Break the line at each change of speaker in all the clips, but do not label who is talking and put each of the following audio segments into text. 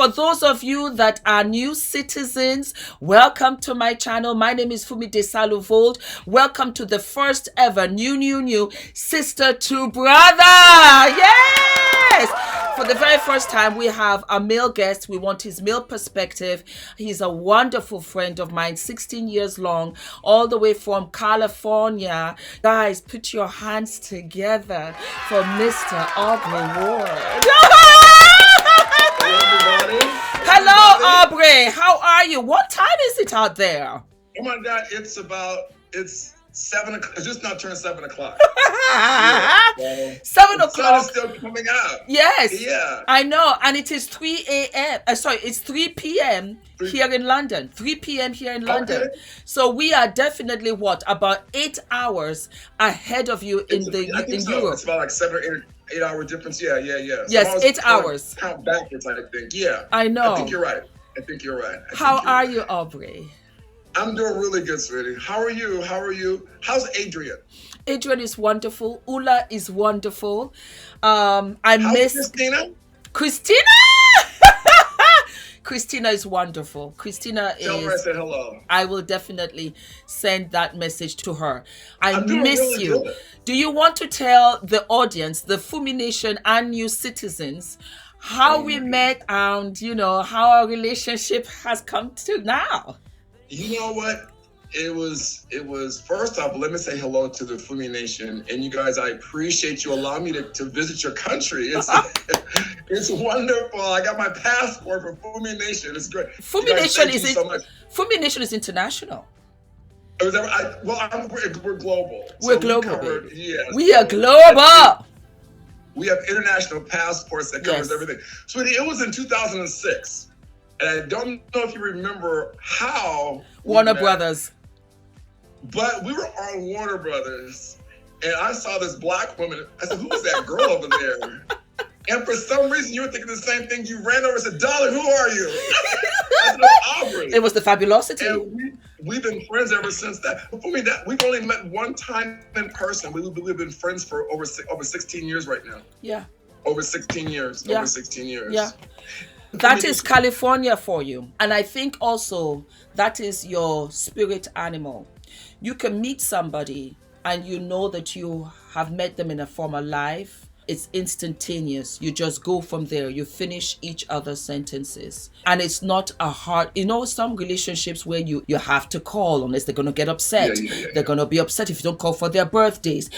For those of you that are new citizens, welcome to my channel. My name is Fumi Desalu-Vold. Welcome to the first ever new sister to brother. Yes! For the very first time, we have a male guest. We want his male perspective. He's a wonderful friend of mine, 16 years long, all the way from California. Guys, put your hands together for Mr. Aubrey Ward. Hello, Aubrey. How are you? What time is it out there?
Oh my God, it's 7 o'clock. It's just not turned 7 o'clock.
7 o'clock.
The sun is still coming out.
Yes.
Yeah.
I know. And it is 3 a.m. It's 3 p.m. here in London. 3 p.m. here in London. Okay. So we are definitely about 8 hours ahead of you in Europe.
It's about like 7 or 8 hour difference. Yeah.
Yes,
so
8 hours.
Count backwards, I think. Yeah.
I know.
I think you're right.
How are you, Aubrey?
I'm doing really good, sweetie. How are you? How's Adrian?
Adrian is wonderful. Ula is wonderful. How's
Christina?
Christina is wonderful.
Tell her I said hello.
I will definitely send that message to her. I miss
really
you.
Good.
Do you want to tell the audience, the Fumi Nation and new citizens, how we met and, how our relationship has come to now?
You know what? It was first off, let me say hello to the Fumi Nation. And you guys, I appreciate you allowing me to visit your country. It's wonderful. I got my passport for Fumi Nation. It's great.
Fumi Nation is international.
We're global.
We're global.
We
are global.
We have international passports that covers everything. Sweetie, it was in 2006. And I don't know if you remember how
Warner Brothers.
But we were on Warner Brothers, and I saw this black woman. I said, "Who was that girl over there?" And for some reason, you were thinking the same thing. You ran over and said, "Darling, who are you?" I said, "Aubrey."
It was the Fabulosity.
And we've been friends ever since that. But for me, we've only met one time in person. We've been friends for over 16 years right now.
Yeah.
Over 16 years.
Yeah.
Over 16 years.
Yeah. That is California for you. And I think also that is your spirit animal. You can meet somebody and you know that you have met them in a former life. It's instantaneous. You just go from there. You finish each other's sentences. And it's not a hard, some relationships where you have to call unless they're going to get upset. They're going to be upset if you don't call for their birthdays.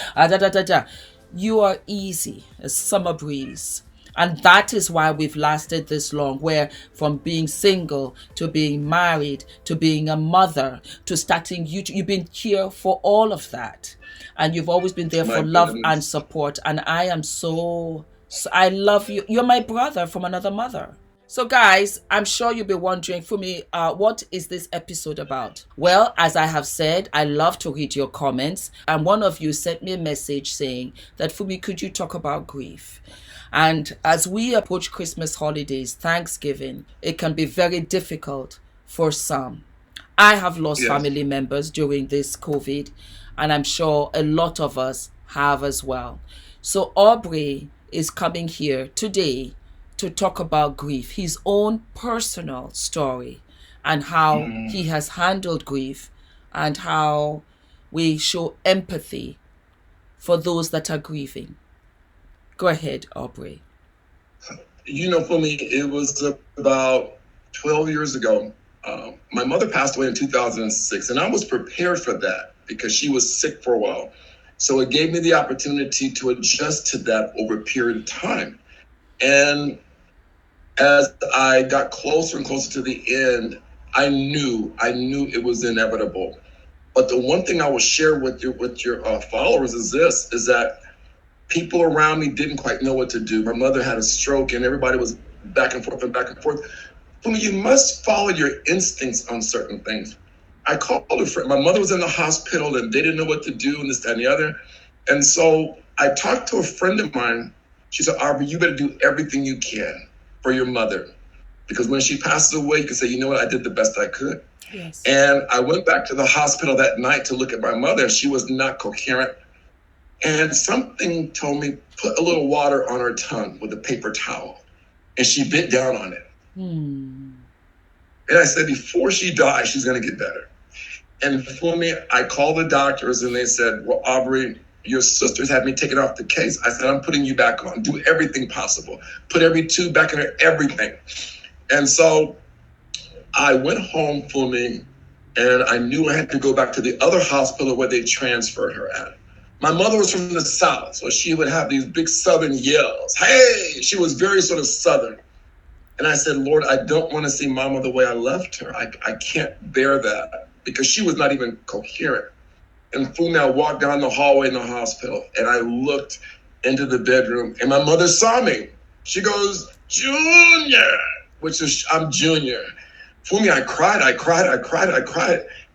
You are easy as summer breeze. And that is why we've lasted this long, where from being single to being married to being a mother to starting YouTube, you've been here for all of that. And you've always been there for love and support. And I am I love you. You're my brother from another mother. So guys, I'm sure you'll be wondering, Fumi, what is this episode about? Well, as I have said, I love to read your comments. And one of you sent me a message saying that, Fumi, could you talk about grief? And as we approach Christmas holidays, Thanksgiving, it can be very difficult for some. I have lost family members during this COVID, and I'm sure a lot of us have as well. So Aubrey is coming here today to talk about grief, his own personal story, and how he has handled grief, and how we show empathy for those that are grieving. Go ahead, Aubrey.
For me, it was about 12 years ago. My mother passed away in 2006, and I was prepared for that because she was sick for a while. So it gave me the opportunity to adjust to that over a period of time. And as I got closer and closer to the end, I knew it was inevitable. But the one thing I will share with your followers is that people around me didn't quite know what to do. My mother had a stroke and everybody was back and forth. For me, you must follow your instincts on certain things. I called a friend. My mother was in the hospital and they didn't know what to do and this, that, and the other. And so I talked to a friend of mine. She said, Aubrey, you better do everything you can for your mother. Because when she passes away, you can say, you know what, I did the best I could.
Yes.
And I went back to the hospital that night to look at my mother. She was not coherent. And something told me, put a little water on her tongue with a paper towel. And she bit down on it.
Hmm.
And I said, before she dies, she's going to get better. And for me, I called the doctors and they said, well, Aubrey, your sisters had me taken off the case. I said, I'm putting you back on. Do everything possible. Put every tube back in her, everything. And so I went home for me, and I knew I had to go back to the other hospital where they transferred her at. My mother was from the South, so she would have these big Southern yells. Hey, she was very sort of Southern. And I said, Lord, I don't want to see Mama the way I left her. I can't bear that, because she was not even coherent. And Fumi, I walked down the hallway in the hospital, and I looked into the bedroom, and my mother saw me. She goes, Junior, which is, I'm Junior. Fumi, I cried.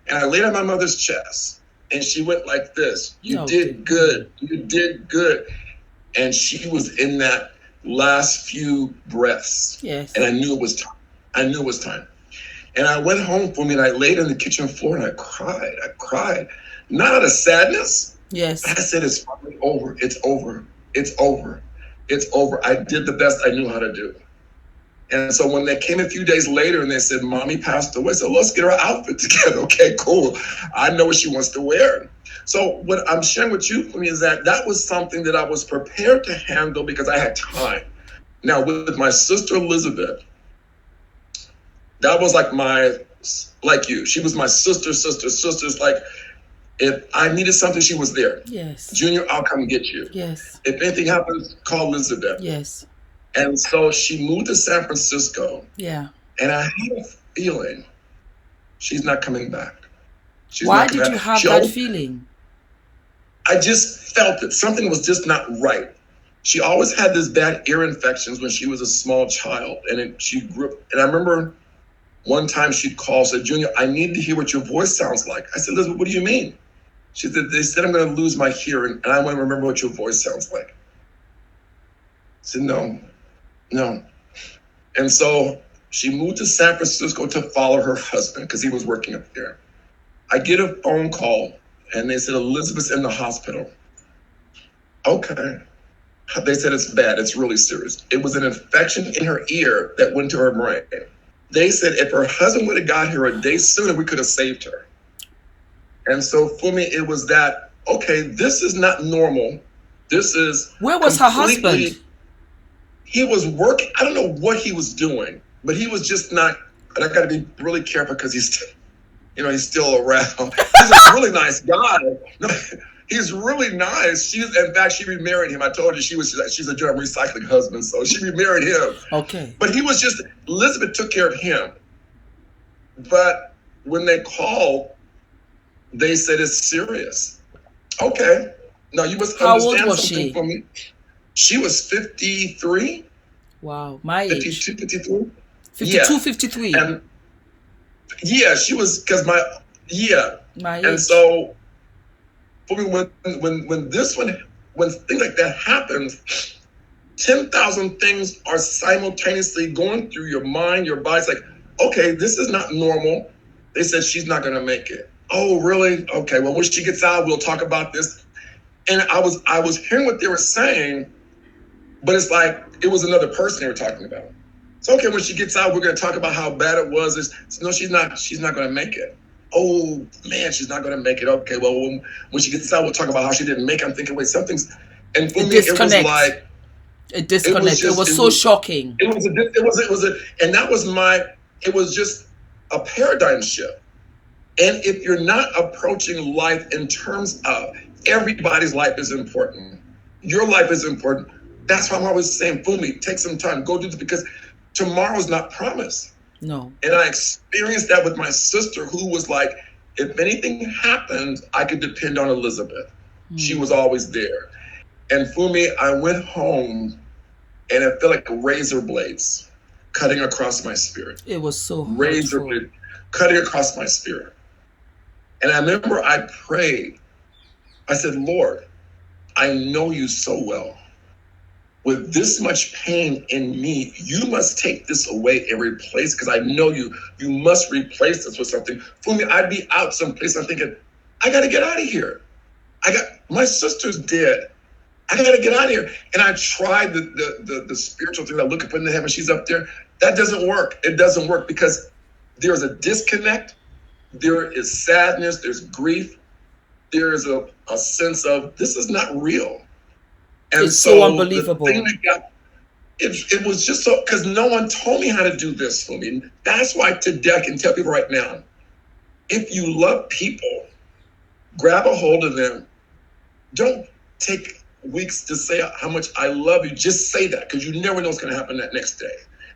And I laid on my mother's chest, and she went like this. You did good. You did good. And she was in that last few breaths.
Yes.
And I knew it was time. And I went home for me, and I laid on the kitchen floor, and I cried. Not out of sadness.
Yes.
I said, it's finally over. It's over. I did the best I knew how to do. And so when they came a few days later and they said, Mommy passed away, I said, let's get her outfit together. Okay, cool. I know what she wants to wear. So what I'm sharing with you, for me, is that was something that I was prepared to handle because I had time. Now, with my sister Elizabeth, that was like you. She was my sister's. Like, if I needed something, she was there.
Yes.
Junior, I'll come get you.
Yes.
If anything happens, call Elizabeth.
Yes.
And so she moved to San Francisco.
Yeah.
And I had a feeling she's not coming back.
Why did you have that feeling?
I just felt it. Something was just not right. She always had this bad ear infections when she was a small child. And she grew up. And I remember one time she'd call, said, Junior, I need to hear what your voice sounds like. I said, Elizabeth, what do you mean? She said, they said I'm going to lose my hearing, and I want to remember what your voice sounds like. I said, no. And so she moved to San Francisco to follow her husband because he was working up there. I get a phone call, and they said, Elizabeth's in the hospital. Okay. They said it's bad. It's really serious. It was an infection in her ear that went to her brain. They said if her husband would have got here a day sooner, we could have saved her. And so for me, it was that, okay, this is not normal. This is...
Where was her husband?
He was working. I don't know what he was doing, but he was just not... And I got to be really careful because he's still around. He's a really nice guy. No, he's really nice. In fact, she remarried him. I told you she's a drum recycling husband, so she remarried him.
Okay.
But he was just... Elizabeth took care of him. But when they called, they said it's serious. Okay. Now you must understand
How old was
something
she?
for me. She was 53.
Wow, my age.
52, 53.
52,
yeah.
53.
And yeah, she was because my age. And so for me, when things like that happens, 10,000 things are simultaneously going through your mind, your body. It's like, okay, this is not normal. They said she's not going to make it. Oh, really? Okay, well, when she gets out, we'll talk about this. And I was hearing what they were saying, but it's like it was another person they were talking about. So, okay, when she gets out, we're going to talk about how bad it was. No, she's not going to make it. Oh, man, she's not going to make it. Okay, well, when she gets out, we'll talk about how she didn't make it. I'm thinking, wait, something's... And for me, it was like...
A disconnect. It was so shocking.
It was just a paradigm shift. And if you're not approaching life in terms of everybody's life is important, your life is important. That's why I'm always saying, Fumi, take some time, go do this, because tomorrow's not promised.
No.
And I experienced that with my sister, who was like, if anything happened, I could depend on Elizabeth. She was always there. And Fumi, I went home and it felt like razor blades cutting across my spirit.
It was so hurtful.
Razor blade cutting across my spirit. And I remember I prayed. I said, Lord, I know you so well. With this much pain in me, you must take this away and replace, because I know you must replace this with something. Fumi, I'd be out someplace. I'm thinking, I got to get out of here. My sister's dead. I got to get out of here. And I tried the spiritual thing. I look up into heaven. She's up there. That doesn't work. It doesn't work because there's a disconnect. There is sadness. There's grief. There is a sense of this is not real. And
it's so unbelievable.
The thing that got, it was just so, because no one told me how to do this for me. That's why today I can tell people right now, if you love people, grab a hold of them. Don't take weeks to say how much I love you. Just say that, because you never know what's going to happen that next day.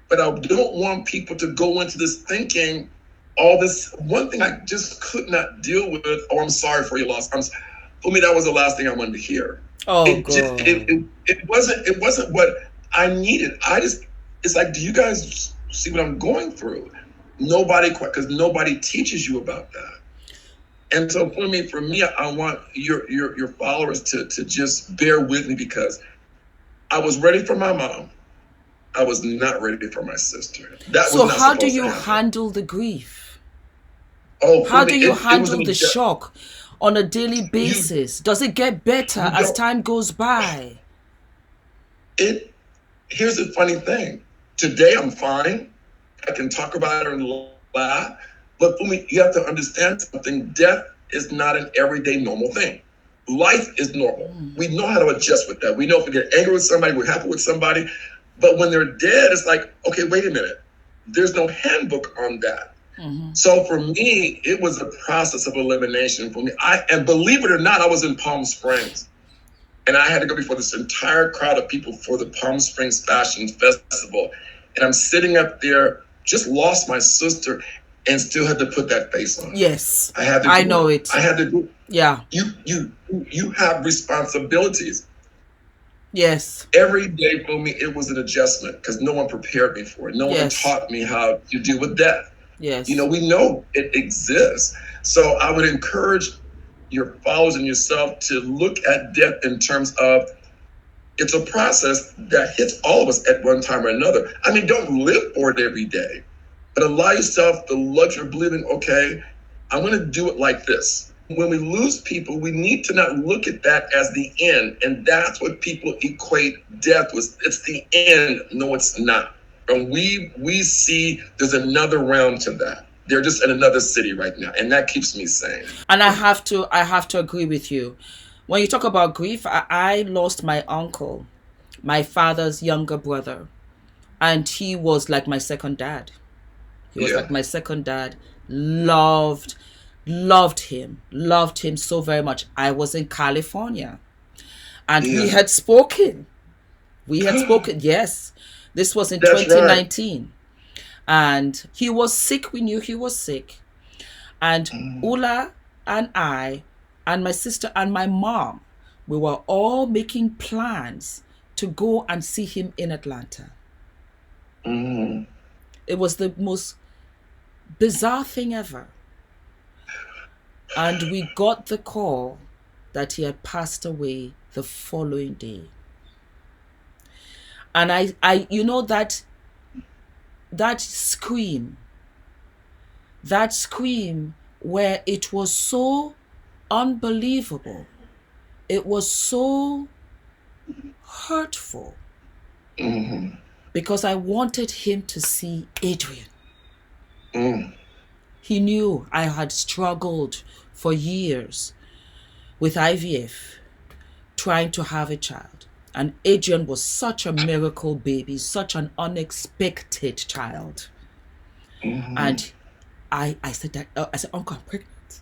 But I don't want people to go into this thinking all this. One thing I just could not deal with, oh, I'm sorry for your loss. For me, that was the last thing I wanted to hear.
Oh,
it wasn't what I needed. It's like, do you guys see what I'm going through? Because nobody teaches you about that. And so for me, I want your followers to just bear with me, because I was ready for my mom. I was not ready for my sister.
So how do you handle the grief?
Oh,
how do you handle the shock on a daily basis? Does it get better as time goes by?
Here's the funny thing. Today I'm fine. I can talk about it and laugh. But for me, you have to understand something. Death is not an everyday normal thing. Life is normal. We know how to adjust with that. We know if we get angry with somebody, we're happy with somebody. But when they're dead, it's like, okay, wait a minute. There's no handbook on that. So for me, it was a process of elimination for me. And believe it or not, I was in Palm Springs. And I had to go before this entire crowd of people for the Palm Springs Fashion Festival. And I'm sitting up there, just lost my sister, and still had to put that face on.
Yes, I know it.
I had to do.
Yeah.
You have responsibilities.
Yes.
Every day for me, it was an adjustment, because no one prepared me for it. No one taught me how to deal with death.
Yes.
We know it exists. So I would encourage your followers and yourself to look at death in terms of, it's a process that hits all of us at one time or another. I mean, don't live for it every day, but allow yourself the luxury of believing, okay, I'm going to do it like this. When we lose people, we need to not look at that as the end. And that's what people equate death with. It's the end. No, it's not. And we see there's another realm to that. They're just in another city right now. And that keeps me sane.
And I have to agree with you. When you talk about grief, I lost my uncle, my father's younger brother. And he was like my second dad. He was like my second dad. Loved him so very much. I was in California, and we had spoken. Yes, this was in 2019. Right. And he was sick. We knew he was sick. And Ula and I and my sister and my mom, we were all making plans to go and see him in Atlanta. It was the most bizarre thing ever. And we got the call that he had passed away the following day. And I you know, that scream where it was so unbelievable, it was so hurtful, because I wanted him to see Adrian. He knew I had struggled for years with IVF, trying to have a child. And Adrian was such a miracle baby, such an unexpected child. And I said that, I said, Uncle, I'm pregnant.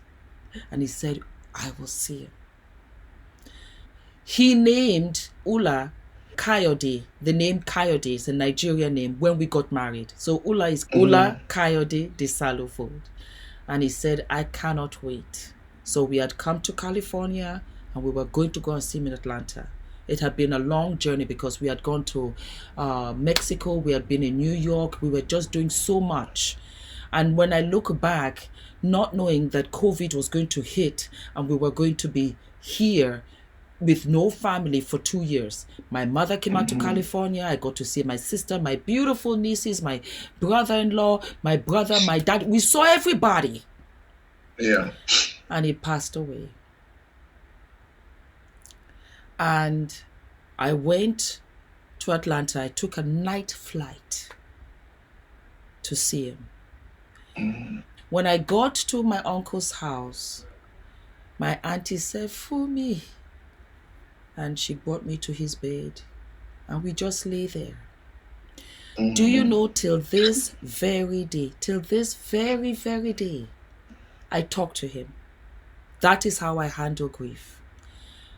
And he said, I will see you. He named Ula Kayode. The name Kayode is a Nigerian name when we got married. So Ula is Ula Kayode Desalu-Vold. And he said, I cannot wait. So we had come to California and we were going to go and see him in Atlanta. It had been a long journey because we had gone to Mexico. We had been in New York. We were just doing so much. And when I look back, not knowing that COVID was going to hit and we were going to be here with no family for 2 years. My mother came out to California. I got to see my sister, my beautiful nieces, my brother-in-law, my brother, my dad. We saw everybody.
Yeah.
And he passed away. And I went to Atlanta. I took a night flight to see him.
Mhm.
When I got to my uncle's house, my auntie said, Fumi. And she brought me to his bed. And we just lay there. Do you know, till this very day, till this very, very day, I talk to him. That is how I handle grief.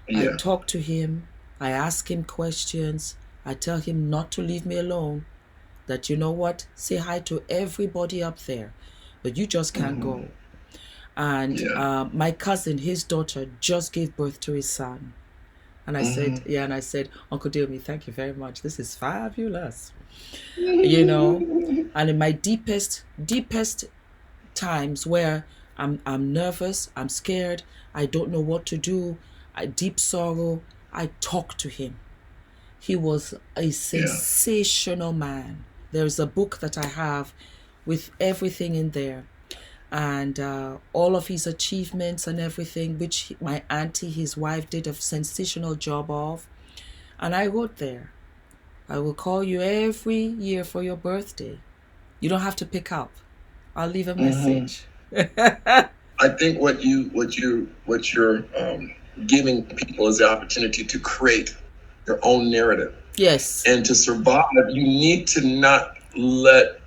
Yeah.
I talk to him. I ask him questions. I tell him not to leave me alone. That, you know what, say hi to everybody up there, but you just can't go. And my cousin, his daughter, just gave birth to his son. And I said, and I said, Uncle Diomi, thank you very much. This is fabulous. You know, and in my deepest times where I'm nervous, I'm scared, I don't know what to do, deep sorrow, I talk to him. He was a sensational man. There's a book that I have with everything in there, and all of his achievements and everything, which my auntie, his wife, did a sensational job of. And I wrote there, I will call you every year for your birthday. You don't have to pick up. I'll leave a message.
I think what you're giving people is the opportunity to create their own narrative.
Yes.
And to survive, you need to not let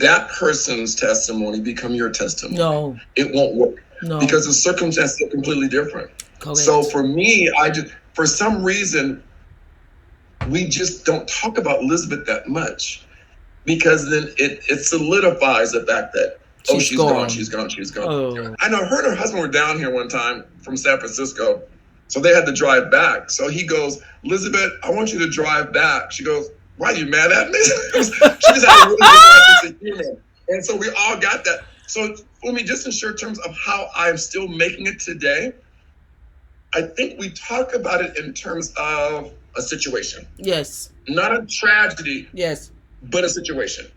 that person's testimony become your testimony.
No.
It won't work.
No.
Because the circumstances are completely different.
Correct.
So for me, for some reason, we just don't talk about Elizabeth that much, because then it solidifies the fact that, she's gone.
Oh.
I know her and her husband were down here one time from San Francisco, so they had to drive back. So he goes, Elizabeth, I want you to drive back. She goes, why are you mad at me? She just had a really good sense of humor. And so we all got that. So for me, just in short terms of how I'm still making it today, I think we talk about it in terms of a situation.
Yes.
Not a tragedy.
Yes.
But a situation.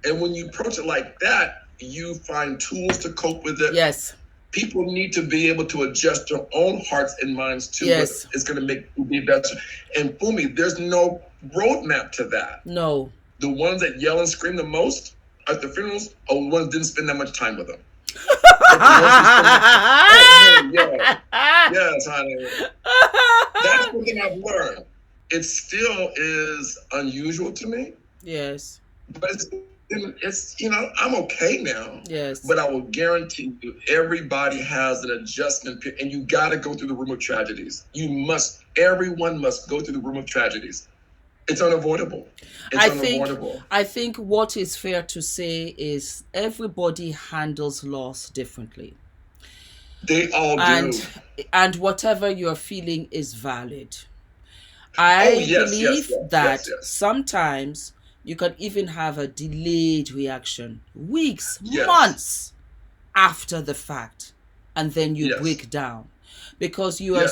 And when you approach it like that, you find tools to cope with it.
Yes.
People need to be able to adjust their own hearts and minds to what is going to make you be better. And Fumi, there's no roadmap to that.
No.
The ones that yell and scream the most at the funerals are the ones that didn't spend that much time with them. Yes, honey. That's something I've learned. It still is unusual to me.
Yes.
But it's I'm okay now.
Yes.
But I will guarantee you, everybody has an adjustment period, and you got to go through the room of tragedies. Everyone must go through the room of tragedies. It's unavoidable.
I think what is fair to say is everybody handles loss differently.
They all do.
And whatever you're feeling is valid. I believe that sometimes you can even have a delayed reaction, weeks, months after the fact, and then you break down because you are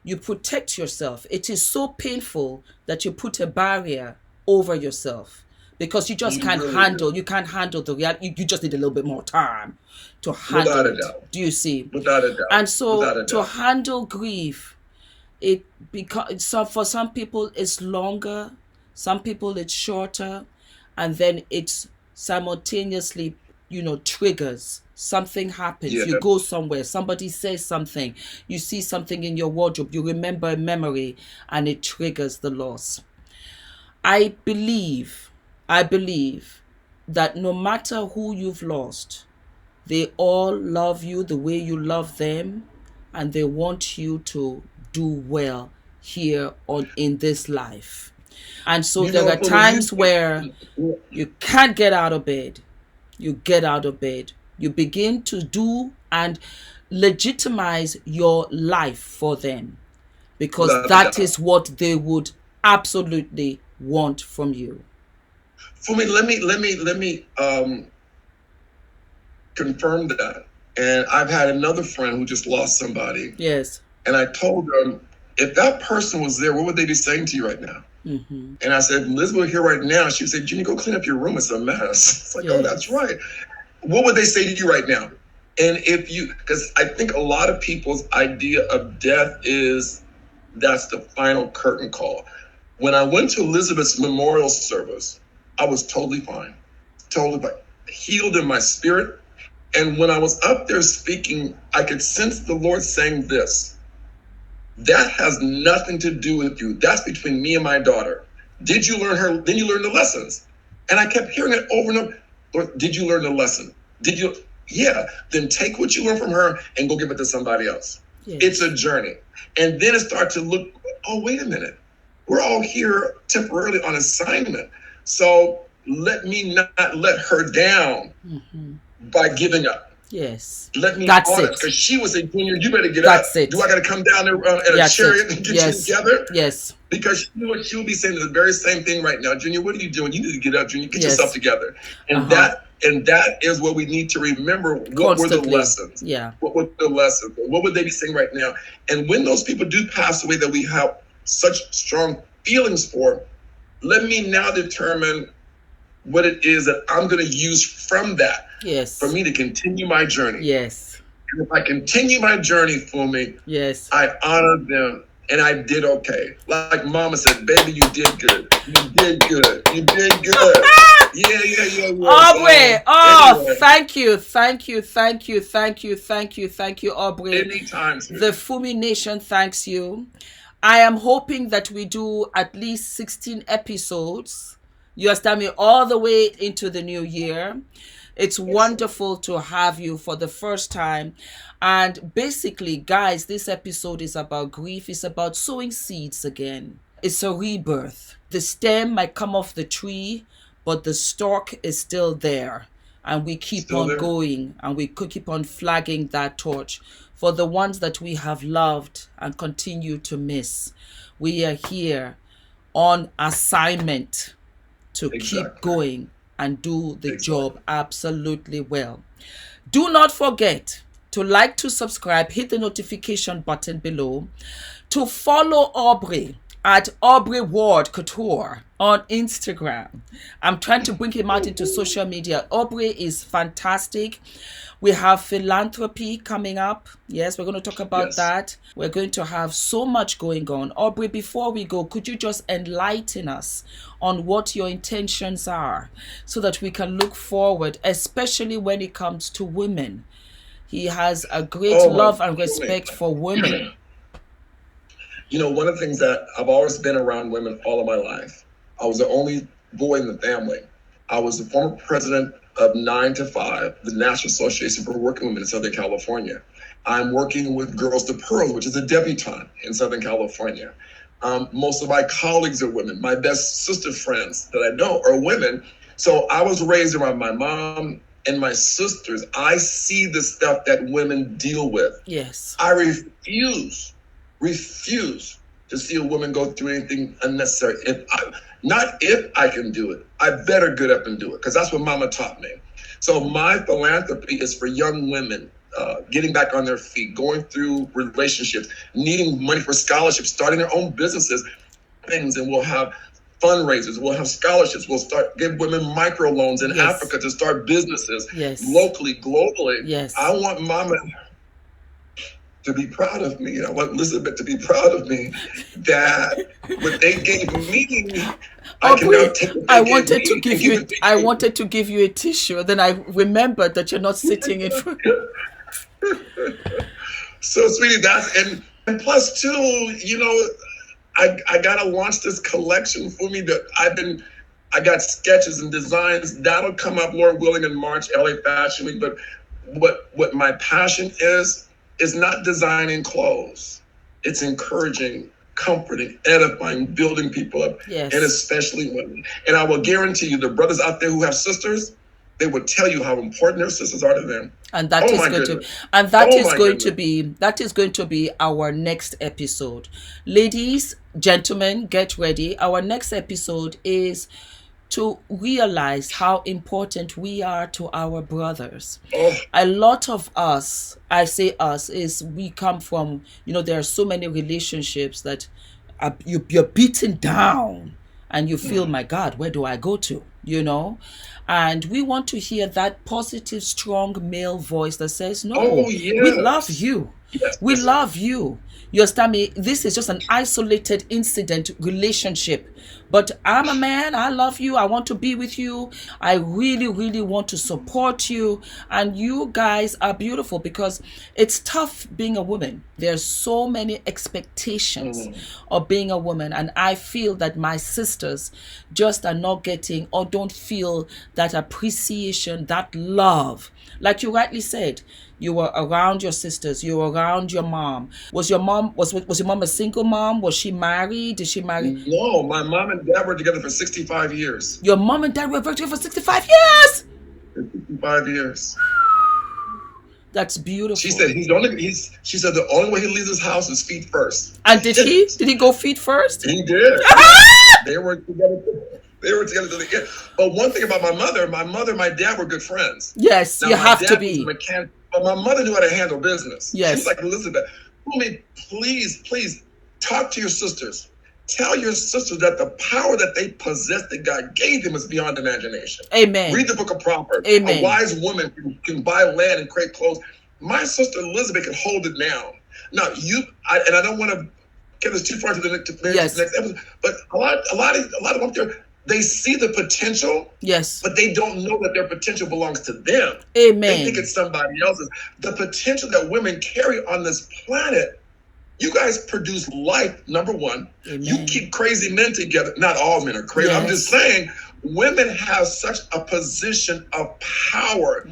you protect yourself. It is so painful that you put a barrier over yourself because you just can't handle the reality. You just need a little bit more time to handle it. Do you see?
Without a doubt.
And so to handle grief, for some people it's longer, some people it's shorter, and then it's simultaneously, triggers. Something happens, you go somewhere, somebody says something, you see something in your wardrobe, you remember a memory, and it triggers the loss. I believe that no matter who you've lost, they all love you the way you love them, and they want you to do well here in this life. And so there are times where you can't get out of bed. You get out of bed. You begin to do and legitimize your life for them because that is what they would absolutely want from you.
For me, let me confirm that. And I've had another friend who just lost somebody.
Yes.
And I told them, if that person was there, what would they be saying to you right now?
Mm-hmm.
And I said, Elizabeth here right now. She would say, Jenny, go clean up your room. It's a mess. It's like, oh, that's right. What would they say to you right now? And because I think a lot of people's idea of death is that's the final curtain call. When I went to Elizabeth's memorial service, I was totally fine. totally healed in my spirit. And when I was up there speaking, I could sense the Lord saying this: that has nothing to do with you. That's between me and my daughter. Did you learn her? Then you learn the lessons. And I kept hearing it over and over. Lord, did you learn the lesson? Did you? Yeah. Then take what you learned from her and go give it to somebody else. Yes. It's a journey. And then it started to look, oh, wait a minute. We're all here temporarily on assignment. So let me not let her down by giving up.
Yes.
Let me
That's
on
it.
Because she was saying, Junior, you better get
That's
up.
It.
Do I got to come down there in a chariot and get you together?
Yes.
Because she will be saying the very same thing right now. Junior, what are you doing? You need to get up, Junior. Get yourself together. And that is what we need to remember. What were the lessons?
Yeah.
What were the lessons? What would they be saying right now? And when those people do pass away that we have such strong feelings for, let me now determine what it is that I'm going to use from that.
Yes.
For me to continue my journey.
Yes.
And if I continue my journey, Fumi,
yes,
I honor them. And I did okay. Like Mama said, baby, you did good. You did good. You did good. Yeah.
Aubrey,
anyway.
Thank you, Aubrey.
Anytime.
The Fumi Nation thanks you. I am hoping that we do at least 16 episodes. You understand me? All the way into the new year. It's wonderful to have you for the first time. And basically, guys, this episode is about grief. It's about sowing seeds again. It's a rebirth. The stem might come off the tree, but the stalk is still there. And we keep on going, and we could keep on flagging that torch for the ones that we have loved and continue to miss. We are here on assignment to keep going and do the job absolutely well. Do not forget to like, to subscribe, hit the notification button below, to follow Aubrey at Aubrey Ward Couture on Instagram. I'm trying to bring him out into social media. Aubrey is fantastic. We have philanthropy coming up. Yes, we're going to talk about that. We're going to have so much going on. Aubrey, before we go, could you just enlighten us on what your intentions are so that we can look forward, especially when it comes to women? He has a great love and respect for women.
You know, one of the things that I've always been around women all of my life. I was the only boy in the family. I was the former president of 9 to 5, the National Association for Working Women in Southern California. I'm working with Girls to Pearls, which is a debutante in Southern California. Most of my colleagues are women. My best sister friends that I know are women. So I was raised around my mom and my sisters. I see the stuff that women deal with.
Yes.
I refuse to see a woman go through anything unnecessary. Not if I can do it, I better get up and do it, because that's what Mama taught me. So my philanthropy is for young women getting back on their feet, going through relationships, needing money for scholarships, starting their own businesses, things, and we'll have fundraisers, we'll have scholarships, we'll give women microloans in Africa to start businesses locally, globally. I want Mama to be proud of me. I want Elizabeth to be proud of me that what they gave me, I
wanted to give you a tissue. Then I remembered that you're not sitting in front.
So, sweetie, and plus too, you know, I gotta launch this collection for me that I got sketches and designs that'll come up, Lord willing, in March, LA Fashion Week. But what my passion is not designing clothes. It's encouraging, comforting, edifying, building people up, and especially women. And I will guarantee you, the brothers out there who have sisters, they will tell you how important their sisters are to them.
And that is going to be our next episode. Ladies, gentlemen, get ready. Our next episode is to realize how important we are to our brothers. A lot of us, I say us, is we come from, you know, there are so many relationships that you're beaten down and you feel, my God, where do I go to? You know? And we want to hear that positive, strong male voice that says, no, we love you.
Yes,
We
yes, sir.
love you. You understand me? This is just an isolated incident relationship. But I'm a man. I love you. I want to be with you. I really, really want to support you. And you guys are beautiful because it's tough being a woman. There's so many expectations of being a woman. And I feel that my sisters just are not getting or don't feel that appreciation, that love. Like you rightly said, you were around your sisters. You were around your mom. Was your mom a single mom? Was she married? Did she marry?
No, my mom and dad were together for 65 years.
Your mom and dad were together for 65 years.
65 years.
That's beautiful.
She said she said the only way he leaves his house is feet first.
And did he? Did he go feet first?
He did. They were together. They were together to the end. But one thing about my mother, my dad were good friends.
Yes,
now,
you have to
was
be.
a mechanic, but my mother knew how to handle business.
Yes.
She was like, Elizabeth, Fumi, please talk to your sisters. Tell your sisters that the power that they possess that God gave them is beyond imagination.
Amen.
Read the book of Proverbs.
Amen.
A wise woman can buy land and create clothes. My sister Elizabeth can hold it now. Now I don't want to get us too far to the next episode, but a lot of them there, they see the potential,
yes,
but they don't know that their potential belongs to them.
Amen.
They think it's somebody else's. The potential that women carry on this planet, you guys produce life, number one.
Amen.
You keep crazy men together. Not all men are crazy.
Yes.
I'm just saying, women have such a position of power.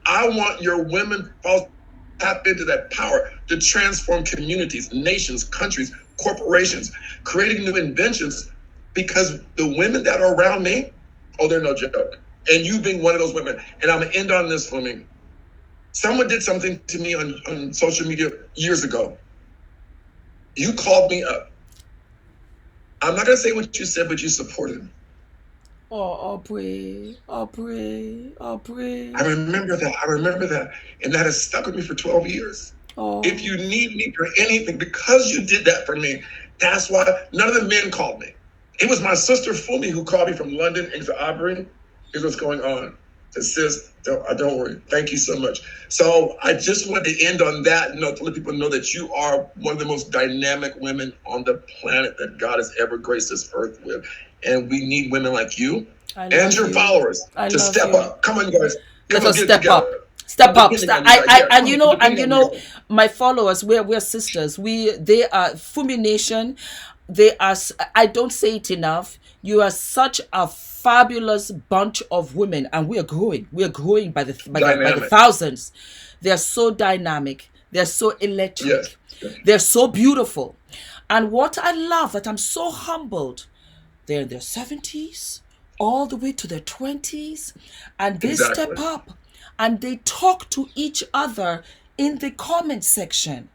I want your women to tap into that power to transform communities, nations, countries, corporations, creating new inventions. Because the women that are around me, they're no joke. And you being one of those women. And I'm going to end on this for me. Someone did something to me on social media years ago. You called me up. I'm not going to say what you said, but you supported me.
I'll pray.
I remember that. And that has stuck with me for 12 years. If you need me for anything, because you did that for me, that's why none of the men called me. It was my sister Fumi who called me from London and said, Aubrey, here's what's going on. It says, don't worry. Thank you so much. So I just want to end on that note to let people know that you are one of the most dynamic women on the planet that God has ever graced this earth with. And we need women like you and your followers to step up. Come on, you guys.
Let us step up. Step up. And you know, my followers, we're sisters. They are Fumi Nation. They are, I don't say it enough. You are such a fabulous bunch of women, and we are growing. We are growing by the thousands. They're so dynamic. They're so electric. Yes. They're so beautiful. And what I love, that I'm so humbled, they're in their 70s, all the way to their 20s, and they step up and they talk to each other in the comment section.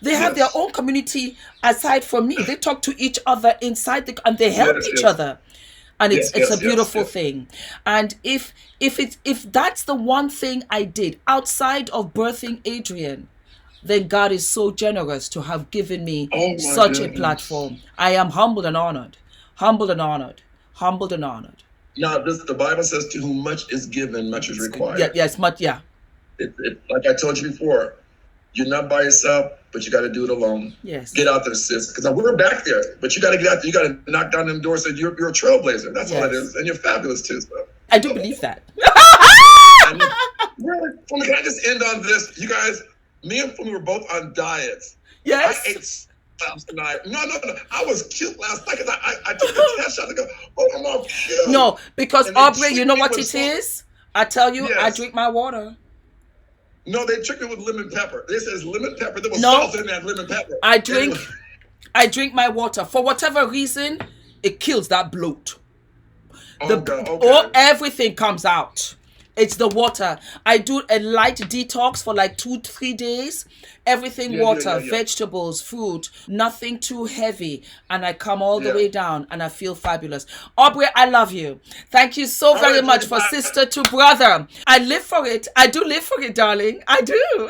They have their own community aside from me. They talk to each other inside and they help each other. And it's a beautiful thing. And if that's the one thing I did outside of birthing Adrian, then God is so generous to have given me such a platform. I am humbled and honored. Humbled and honored. Humbled and honored.
Now, the Bible says, to whom much is given, much is required.
Much.
Like I told you before, you're not by yourself, but you got to do it alone.
Yes.
Get out there, sis. Because we're back there, but you got to get out there. You got to knock down them doors. And you're a trailblazer. That's all it is. And you're fabulous too. So.
I do believe that.
Fumi, can I just end on this? You guys, me and Fumi were both on diets.
Yes.
I ate last night. No. I was cute last night because I took the test shot to go, I'm all cute.
No, because Aubrey, you know what it is? I tell you, I drink my water.
No, they tricked me with lemon pepper. This is lemon pepper. There was salt in that lemon pepper.
I drink my water. For whatever reason, it kills that bloat. Everything comes out. It's the water. I do a light detox for like 2-3 days. Everything water, vegetables, fruit, nothing too heavy. And I come all the way down and I feel fabulous. Aubrey, I love you. Thank you so very much for sister to brother. I live for it. I do live for it, darling. I do.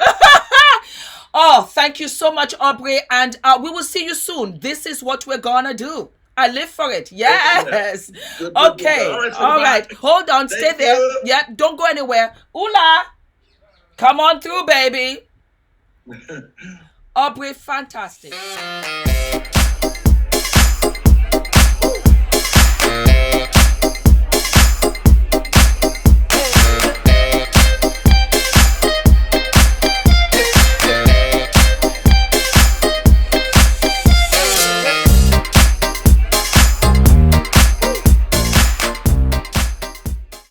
Thank you so much, Aubrey. And we will see you soon. This is what we're gonna do. I live for it. Yes. Okay. All right. Hold on. Stay there. Yeah. Don't go anywhere. Ula. Come on through, baby. Aubrey, fantastic.